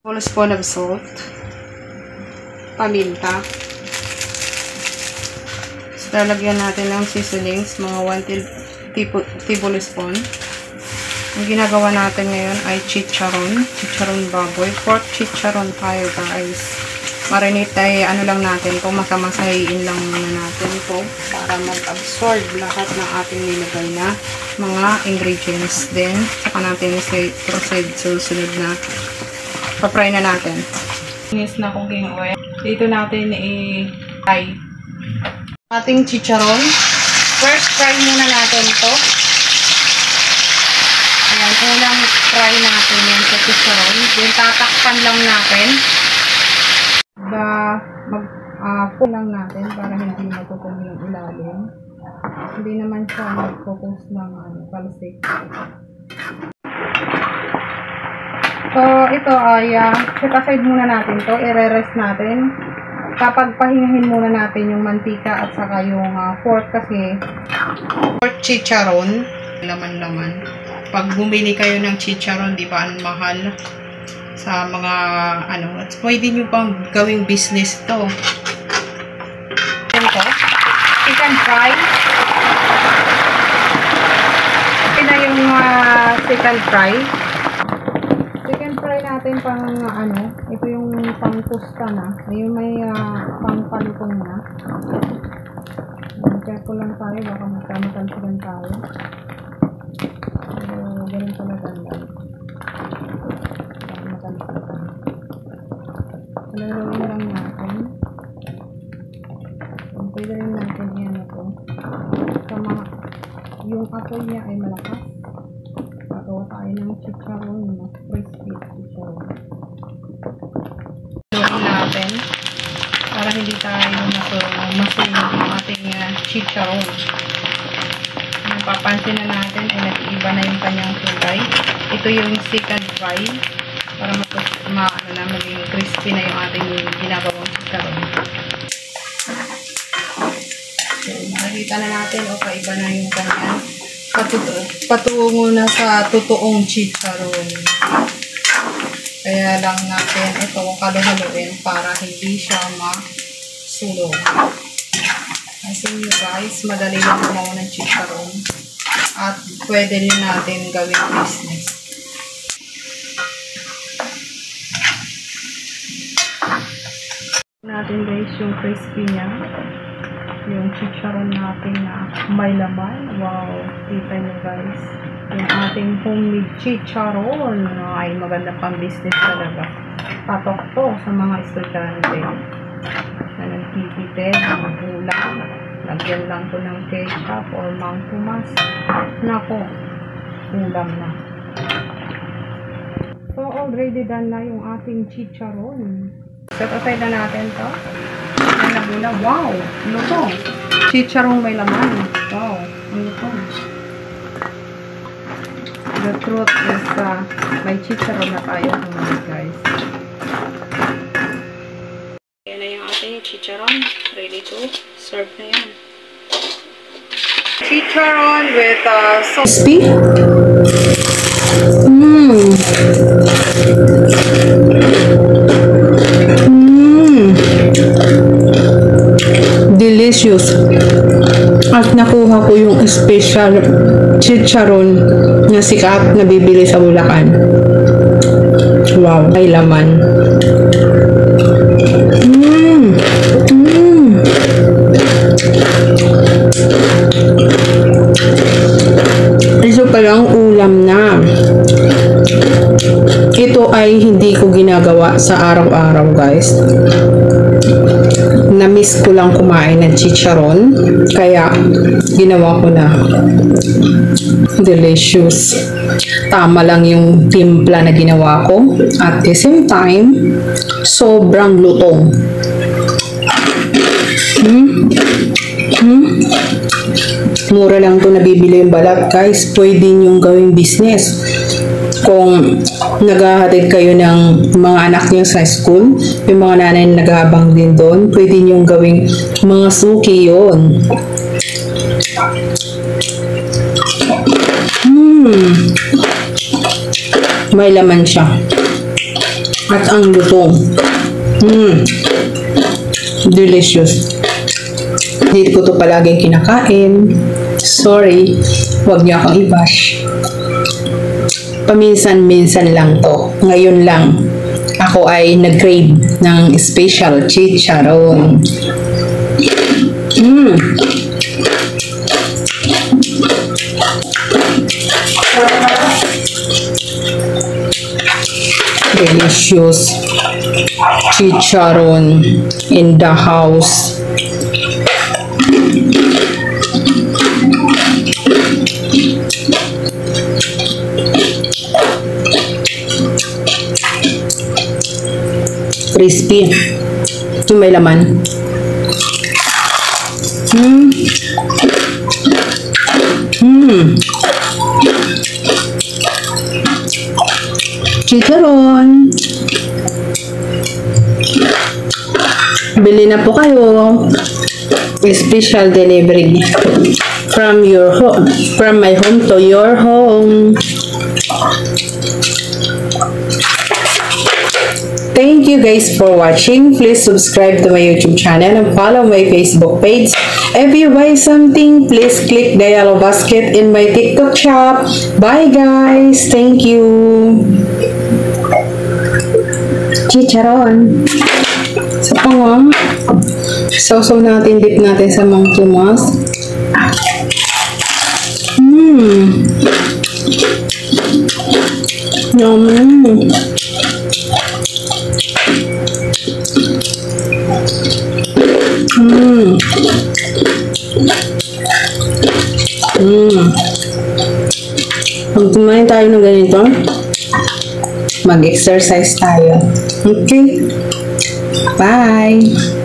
Tablespoon of salt, paminta. So, lalagyan natin ng seasonings, mga 1 tablespoon. Ang ginagawa natin ngayon ay chicharon baboy. Pork chicharon tayo, guys. Marinate ay ano lang natin, kung masamasahin lang muna natin ito para mag-absorb lahat ng ating nilagay na mga ingredients. Then, saka natin proceed susunod na pa-fry na natin. Inis na cooking oil. Dito natin i-fry ating chicharon. First, fry muna natin ito. Ayan, unang fry natin yan sa chicharon. Then, tatakpan lang natin. Mag-pull lang natin para hindi matutong yung ilalim. Hindi naman siya mag-focus ng palsik. So, ito ay set aside muna natin to. I-rest natin. Kapag pahingahin muna natin yung mantika at saka yung pork kasi pork chicharon, laman-laman. Pag bumili kayo ng chicharon, di ba ang mahal? Sa mga pwede nyo pang gawing business to. Ito, chicken fry. Ito na yung chicken fry. Chicken fry natin pang ito yung pang tusta na. Ayun may pang palutong na. Careful lang tayo, baka magkamatalsigan tayo. So, ganun talaga lang. Lalawin lang natin. Pwede rin natin yan ito. Yung apoy niya ay malakas. Pagawa tayo ng chicharon na crispy chicharon. Lalawin natin para hindi tayo masunog yung ating chicharon. Napapansin na natin ay nag-iiba na yung kanyang kulay. Ito yung second fry. Para maging crispy na yung ating ginagawang chicharon. So, nakikita na natin, iba na yung kanyang patungo na sa totoong chicharon. Kaya lang natin ito kaluhaluin para hindi siya masulog. Kasi guys, madali lang gumawa ng chicharon at pwede rin natin gawing business. Natin guys yung crispy niya, yung chicharon natin na may laman. Wow, kita nyo guys yung ating homemade chicharon ay maganda pang business talaga. Patok to sa mga estudyante na nagtitipid ng ulam. Lagyan lang to ng ketchup or Mang Tomas. Nako, ulam na. So already done na yung ating chicharon. Set aside na natin to. Ayan na muna. Wow! Lutong. Chicharong may laman. Wow! Ang lutong. The truth is, may chicharon na tayo ngayon, guys. Ayan na yung ating chicharon. Ready to serve na yan. Chicharon with sauce. Crispy? Delicious. At nakuha ko yung special chicharon na sikat na bibili sa Bulacan. Wow, may laman. Ito palang ulam na. Ito ay hindi ko ginagawa sa araw-araw, guys. Na-miss ko lang kumain ng chicharon, kaya ginawa ko na. Delicious. Tama lang yung timpla na ginawa ko. At the same time, sobrang lutong. Mura lang to nabibili yung balat, guys. Pwede nyong gawing business. Kung naghahatid kayo ng mga anak niyo sa school, yung mga nanay na naghahabang din doon, pwede niyong gawing mga suki yun. May laman siya. At ang lutong. Delicious. Hindi ko to palaging kinakain. Sorry, huwag niyo akong i-bash. Paminsan-minsan lang to. Ngayon lang, ako ay nag-crave ng special chicharon. Delicious chicharon in the house. Crispy. Yung may laman. Chicharon. Bili na po kayo. Special delivery from your home, from my home to your home. Thank you guys for watching. Please subscribe to my YouTube channel and follow my Facebook page. If you buy something, please click the yellow basket in my TikTok shop. Bye guys. Thank you. Chicharon. Sa pangwang. Sausaw natin, dip natin sa Mang Tomas. Yum. Pag kumain tayo ng ganito, mag-exercise tayo. Okay? Bye!